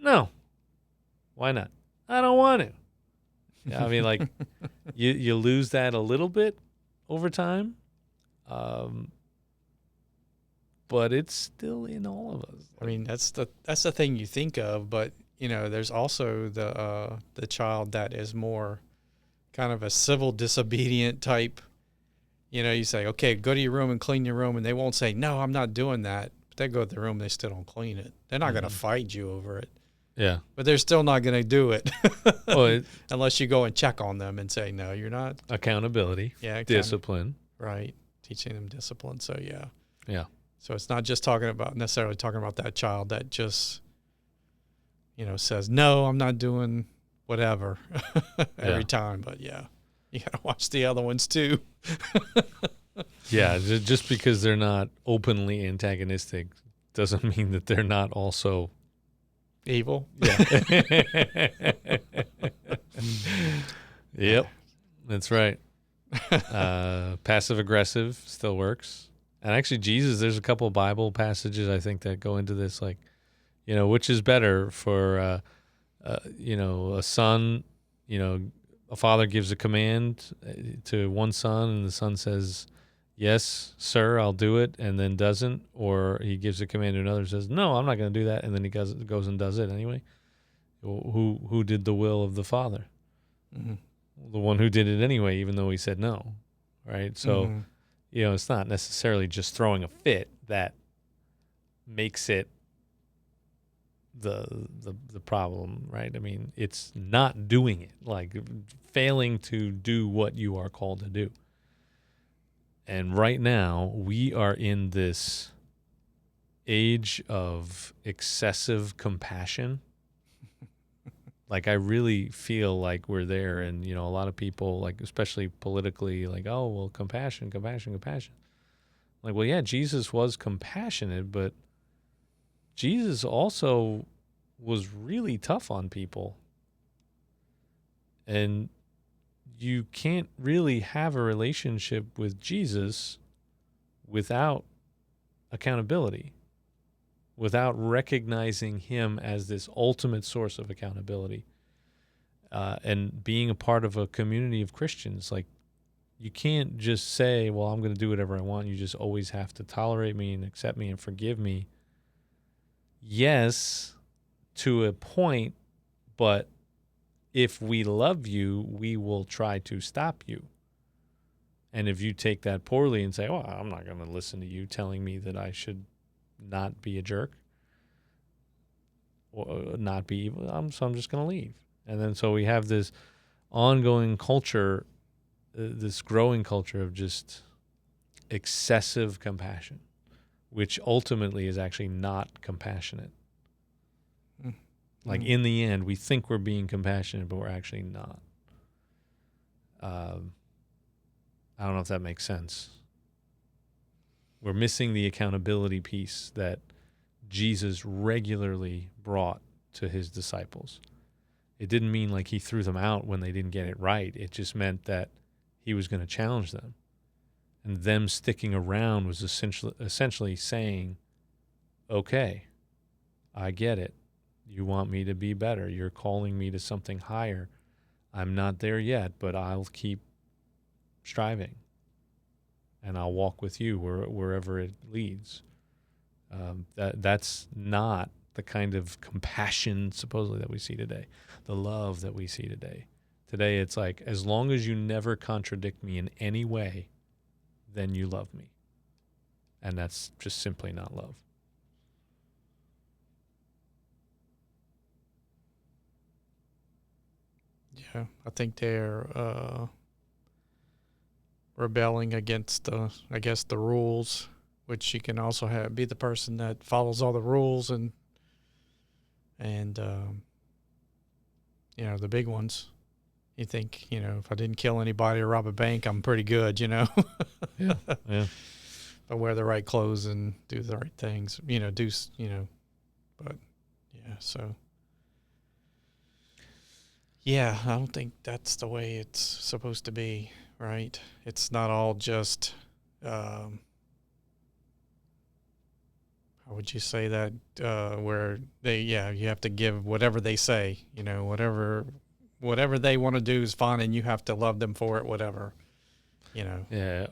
No. Why not? I don't want to. I mean, like, you lose that a little bit over time, but it's still in all of us. I mean, that's the thing you think of, but there's also the child that is more kind of a civil disobedient type. You say, okay, go to your room and clean your room, and they won't say, no, I'm not doing that. But they go to the room, they still don't clean it. They're not going to fight you over it. Yeah. But they're still not going to do it. Unless you go and check on them and say, no, you're not. Accountability. Yeah. Discipline. Right. Teaching them discipline. So, yeah. Yeah. So it's not just necessarily talking about that child that just, says, no, I'm not doing whatever every time. But, yeah, you got to watch the other ones too. Yeah. Just because they're not openly antagonistic doesn't mean that they're not also evil. Yeah. Yep. That's right. Passive aggressive still works. And actually, there's a couple of Bible passages I think that go into this, like, which is better for, a son, a father gives a command to one son and the son says, yes, sir, I'll do it, and then doesn't, or he gives a command to another and says, no, I'm not going to do that, and then he goes and does it anyway. Who did the will of the father? Mm-hmm. The one who did it anyway, even though he said no, right? So, it's not necessarily just throwing a fit that makes it the problem, right? I mean, it's not doing it, like failing to do what you are called to do. And right now, we are in this age of excessive compassion. Like, I really feel like we're there, and a lot of people, like, especially politically, like, oh well, compassion, compassion, compassion. Like, well, yeah, Jesus was compassionate, but Jesus also was really tough on people. And you can't really have a relationship with Jesus without accountability, without recognizing him as this ultimate source of accountability, and being a part of a community of Christians. Like, you can't just say, well, I'm going to do whatever I want. You just always have to tolerate me and accept me and forgive me. Yes, to a point, but if we love you, we will try to stop you. And if you take that poorly and say, oh, I'm not going to listen to you telling me that I should not be a jerk or not be evil, so I'm just going to leave. And then so we have this ongoing culture, this growing culture of just excessive compassion, which ultimately is actually not compassionate. Like, in the end, we think we're being compassionate, but we're actually not. I don't know if that makes sense. We're missing the accountability piece that Jesus regularly brought to his disciples. It didn't mean like he threw them out when they didn't get it right. It just meant that he was going to challenge them. And them sticking around was essentially saying, okay, I get it. You want me to be better. You're calling me to something higher. I'm not there yet, but I'll keep striving. And I'll walk with you wherever it leads. That's not the kind of compassion, supposedly, that we see today. The love that we see today. Today, it's like, as long as you never contradict me in any way, then you love me. And that's just simply not love. Yeah, I think they're rebelling against the rules, which you can also be the person that follows all the rules and the big ones. You think, if I didn't kill anybody or rob a bank, I'm pretty good, Yeah. I wear the right clothes and do the right things, but yeah, so. Yeah, I don't think that's the way it's supposed to be, right? It's not all just, how would you say that, where you have to give whatever they say, whatever they want to do is fine, and you have to love them for it, whatever, Yeah,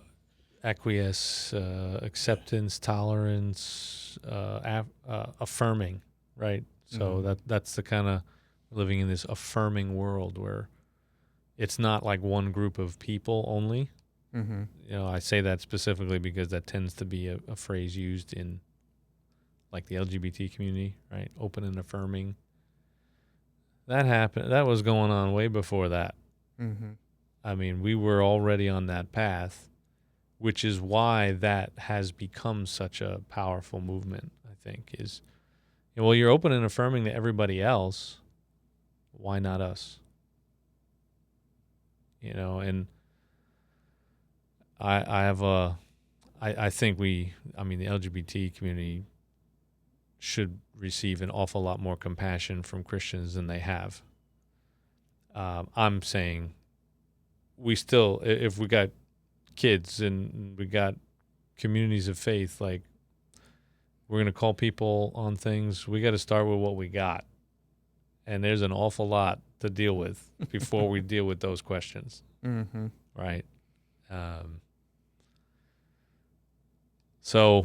acquiesce, acceptance, tolerance, affirming, right? So that's the kind of living in this affirming world where it's not like one group of people only. I say that specifically because that tends to be a phrase used in like the LGBT community, right? Open and affirming. That happened. That was going on way before that. I mean, we were already on that path, which is why that has become such a powerful movement, I think, is, well, you're open and affirming to everybody else. Why not us? And I think the LGBT community should receive an awful lot more compassion from Christians than they have. I'm saying we still, if we got kids and we got communities of faith, like, we're going to call people on things, we got to start with what we got. And there's an awful lot to deal with before we deal with those questions. Right? So,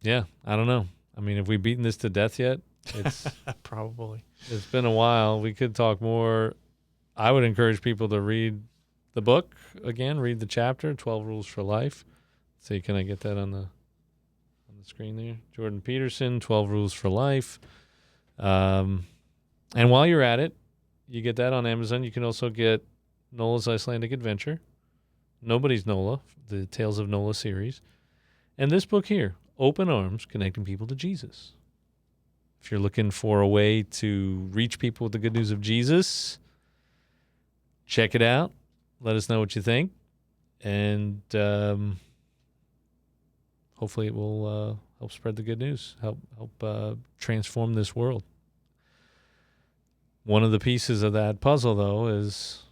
yeah, I don't know. I mean, have we beaten this to death yet? It's probably. It's been a while. We could talk more. I would encourage people to read the book again, read the chapter, 12 Rules for Life. See, can I get that on the screen there. Jordan Peterson, 12 Rules for Life. And while you're at it, you get that on Amazon. You can also get Nola's Icelandic Adventure, Nobody's Nola, the Tales of Nola series, and this book here, Open Arms, Connecting People to Jesus. If you're looking for a way to reach people with the good news of Jesus, check it out. Let us know what you think. And hopefully it will help spread the good news, help transform this world. One of the pieces of that puzzle, though, is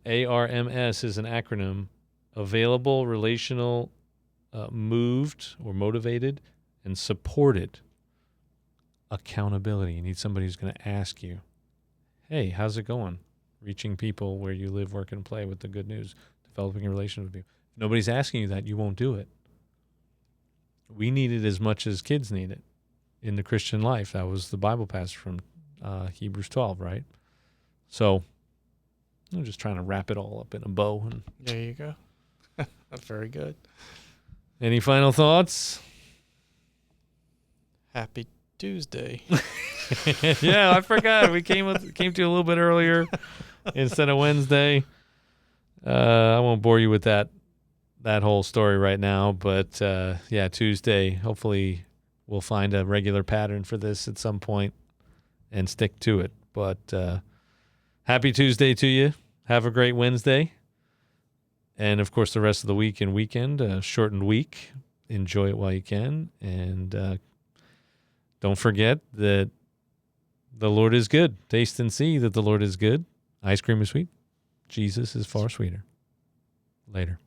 ARMS is an acronym: available, relational, moved or motivated, and supported accountability. You need somebody who's going to ask you, hey, how's it going? Reaching people where you live, work, and play with the good news, developing a relationship with people. If nobody's asking you that, you won't do it. We need it as much as kids need it in the Christian life. That was the Bible passage from Hebrews 12, right? So I'm just trying to wrap it all up in a bow. And there you go. That's very good. Any final thoughts? Happy Tuesday. Yeah, I forgot. We came to you a little bit earlier instead of Wednesday. I won't bore you with that whole story right now, but yeah, Tuesday. Hopefully, we'll find a regular pattern for this at some point and stick to it. But happy Tuesday to you. Have a great Wednesday, and of course, the rest of the week and weekend, shortened week. Enjoy it while you can, and don't forget that the Lord is good. Taste and see that the Lord is good. Ice cream is sweet. Jesus is far sweeter. Later.